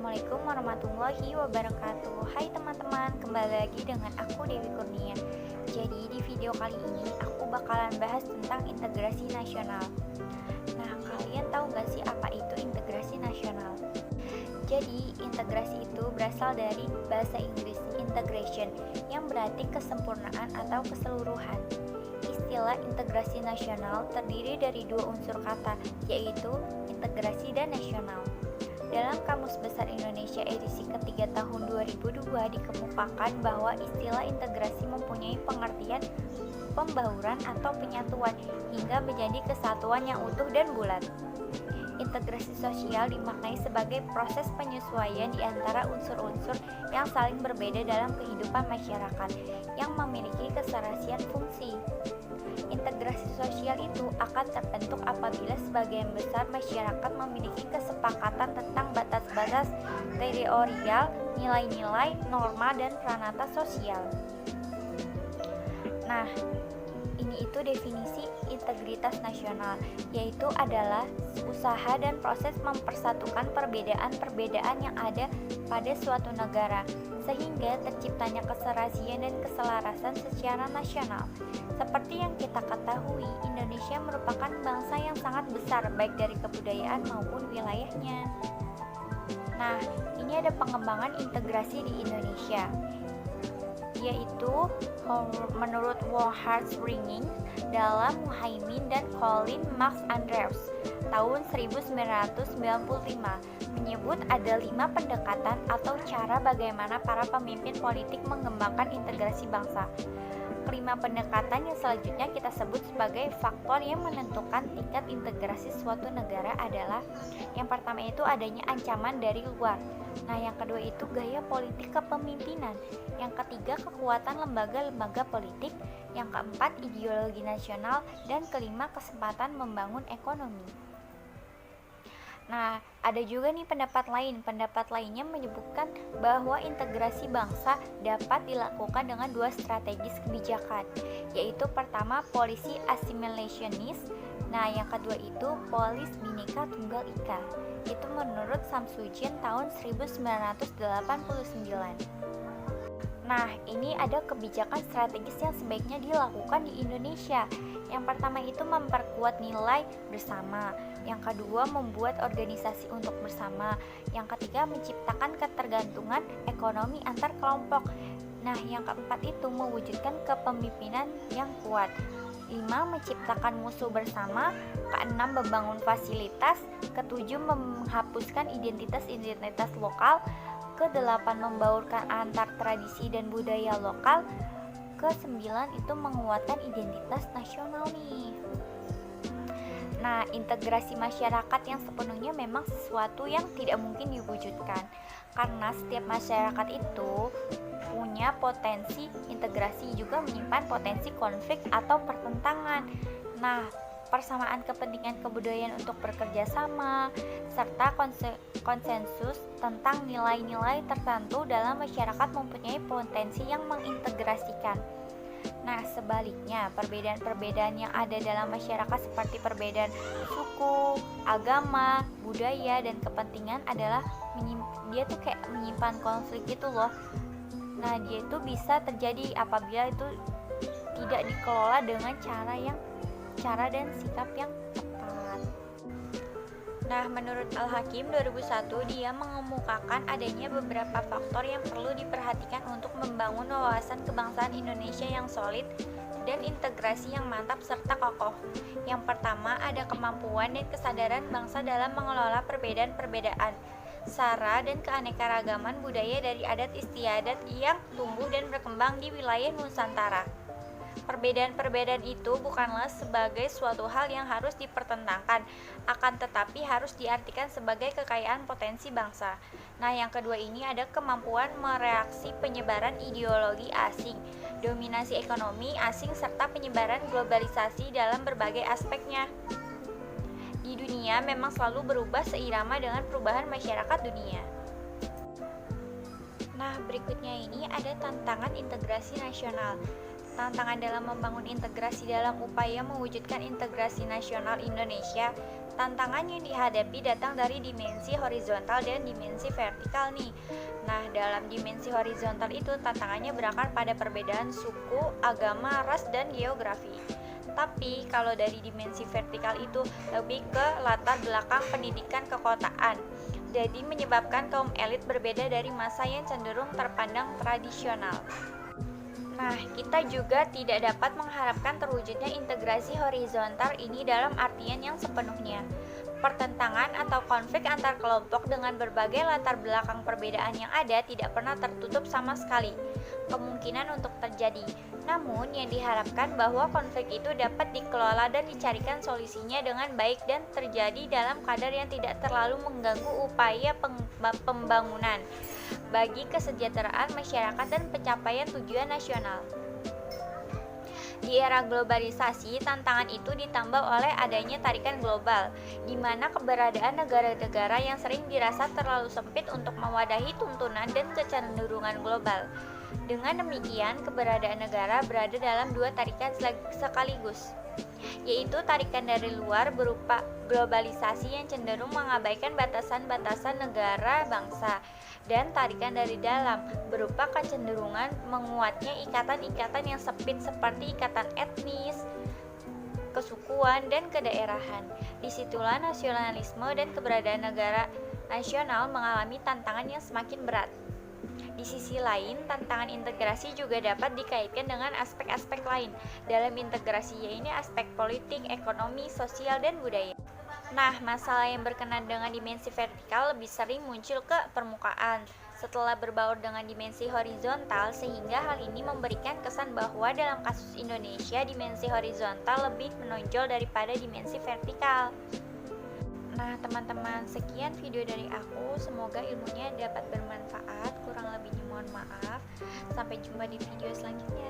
Assalamualaikum warahmatullahi wabarakatuh. Hai teman-teman, kembali lagi dengan aku Dewi Kurnia. Jadi di video kali ini aku bakalan bahas tentang integrasi nasional. Nah, kalian tahu gak sih apa itu integrasi nasional? Jadi integrasi itu berasal dari bahasa Inggris integration, yang berarti kesempurnaan atau keseluruhan. Istilah integrasi nasional terdiri dari dua unsur kata, yaitu integrasi dan nasional. Dalam Kamus Besar Indonesia edisi ketiga tahun 2002 dikemukakan bahwa istilah integrasi mempunyai pengertian pembauran atau penyatuan hingga menjadi kesatuan yang utuh dan bulat. Integrasi sosial dimaknai sebagai proses penyesuaian di antara unsur-unsur yang saling berbeda dalam kehidupan masyarakat yang memiliki keserasian fungsi. Integrasi sosial itu akan terbentuk apabila sebagian besar masyarakat memiliki kesepakatan tentang batas-batas teritorial, nilai-nilai, norma, dan peranata sosial. Nah, ini itu definisi integritas nasional, yaitu adalah usaha dan proses mempersatukan perbedaan-perbedaan yang ada pada suatu negara, sehingga terciptanya keserasian dan keselarasan secara nasional. Seperti yang kita ketahui, Indonesia merupakan bangsa yang sangat besar baik dari kebudayaan maupun wilayahnya. Nah, ini ada pengembangan integrasi di Indonesia, yaitu menurut Wolhard Ringing dalam Muhaimin dan Colin Max Andrews tahun 1995 menyebut ada 5 pendekatan atau cara bagaimana para pemimpin politik mengembangkan integrasi bangsa. Kelima pendekatan yang selanjutnya kita sebut sebagai faktor yang menentukan tingkat integrasi suatu negara adalah: yang pertama itu adanya ancaman dari luar. Nah, yang kedua itu gaya politik kepemimpinan. Yang ketiga kekuatan lembaga-lembaga politik. Yang keempat ideologi nasional. Dan kelima kesempatan membangun ekonomi. Nah, ada juga nih pendapat lain. Pendapat lainnya menyebutkan bahwa integrasi bangsa dapat dilakukan dengan dua strategis kebijakan, yaitu pertama polisi assimilationist. Nah, yang kedua itu polis Bhinneka Tunggal Ika. Itu menurut Samsudin tahun 1989. Nah, ini ada kebijakan strategis yang sebaiknya dilakukan di Indonesia. Yang pertama itu memperkuat nilai bersama. Yang kedua membuat organisasi untuk bersama. Yang ketiga menciptakan ketergantungan ekonomi antar kelompok. Nah, yang keempat itu mewujudkan kepemimpinan yang kuat. 5. Menciptakan musuh bersama. Keenam membangun fasilitas. Ketujuh menghapuskan identitas-identitas lokal. Ke-8 membaurkan antar tradisi dan budaya lokal. Ke-9 itu menguatkan identitas nasional nih. Nah, integrasi masyarakat yang sepenuhnya memang sesuatu yang tidak mungkin diwujudkan, karena setiap masyarakat itu punya potensi integrasi, juga menyimpan potensi konflik atau pertentangan. Nah, persamaan kepentingan kebudayaan untuk bekerja sama, serta konsensus tentang nilai-nilai tertentu dalam masyarakat mempunyai potensi yang mengintegrasikan. Nah, sebaliknya, perbedaan-perbedaan yang ada dalam masyarakat seperti perbedaan suku, agama, budaya, dan kepentingan adalah dia tuh kayak menyimpan konflik gitu loh. Nah, dia itu bisa terjadi apabila itu tidak dikelola dengan cara dan sikap yang tepat. Nah, menurut Al-Hakim 2001, dia mengemukakan adanya beberapa faktor yang perlu diperhatikan untuk membangun wawasan kebangsaan Indonesia yang solid dan integrasi yang mantap serta kokoh. Yang pertama, ada kemampuan dan kesadaran bangsa dalam mengelola perbedaan-perbedaan, sara dan keanekaragaman budaya dari adat istiadat yang tumbuh dan berkembang di wilayah Nusantara. Perbedaan-perbedaan itu bukanlah sebagai suatu hal yang harus dipertentangkan, akan tetapi harus diartikan sebagai kekayaan potensi bangsa. Nah, yang kedua ini ada kemampuan mereaksi penyebaran ideologi asing, dominasi ekonomi asing, serta penyebaran globalisasi dalam berbagai aspeknya. Di dunia memang selalu berubah seirama dengan perubahan masyarakat dunia. Nah, berikutnya ini ada tantangan integrasi nasional. Tantangan dalam membangun integrasi dalam upaya mewujudkan integrasi nasional Indonesia Tantangan yang dihadapi datang dari dimensi horizontal dan dimensi vertikal nih. Nah, dalam dimensi horizontal itu tantangannya berakar pada perbedaan suku, agama, ras, dan geografi. Tapi kalau dari dimensi vertikal itu lebih ke latar belakang pendidikan kekotaan. Jadi menyebabkan kaum elit berbeda dari masa yang cenderung terpandang tradisional. Nah, kita juga tidak dapat mengharapkan terwujudnya integrasi horizontal ini dalam artian yang sepenuhnya. Pertentangan atau konflik antar kelompok dengan berbagai latar belakang perbedaan yang ada tidak pernah tertutup sama sekali kemungkinan untuk terjadi. Namun, yang diharapkan bahwa konflik itu dapat dikelola dan dicarikan solusinya dengan baik dan terjadi dalam kadar yang tidak terlalu mengganggu upaya pembangunan bagi kesejahteraan masyarakat dan pencapaian tujuan nasional. Di era globalisasi, tantangan itu ditambah oleh adanya tarikan global, di mana keberadaan negara-negara yang sering dirasa terlalu sempit untuk mewadahi tuntunan dan kecenderungan global. Dengan demikian, keberadaan negara berada dalam dua tarikan sekaligus, yaitu tarikan dari luar berupa globalisasi yang cenderung mengabaikan batasan-batasan negara bangsa, dan tarikan dari dalam berupa kecenderungan menguatnya ikatan-ikatan yang sempit seperti ikatan etnis, kesukuan, dan kedaerahan. Disitulah nasionalisme dan keberadaan negara nasional mengalami tantangan yang semakin berat. Di sisi lain, tantangan integrasi juga dapat dikaitkan dengan aspek-aspek lain. Dalam integrasi yaitu aspek politik, ekonomi, sosial, dan budaya. Nah, masalah yang berkenaan dengan dimensi vertikal lebih sering muncul ke permukaan setelah berbaur dengan dimensi horizontal, sehingga hal ini memberikan kesan bahwa dalam kasus Indonesia dimensi horizontal lebih menonjol daripada dimensi vertikal. Nah, teman-teman, sekian video dari aku. Semoga ilmunya dapat bermanfaat. Kurang lebihnya mohon maaf. Sampai jumpa di video selanjutnya.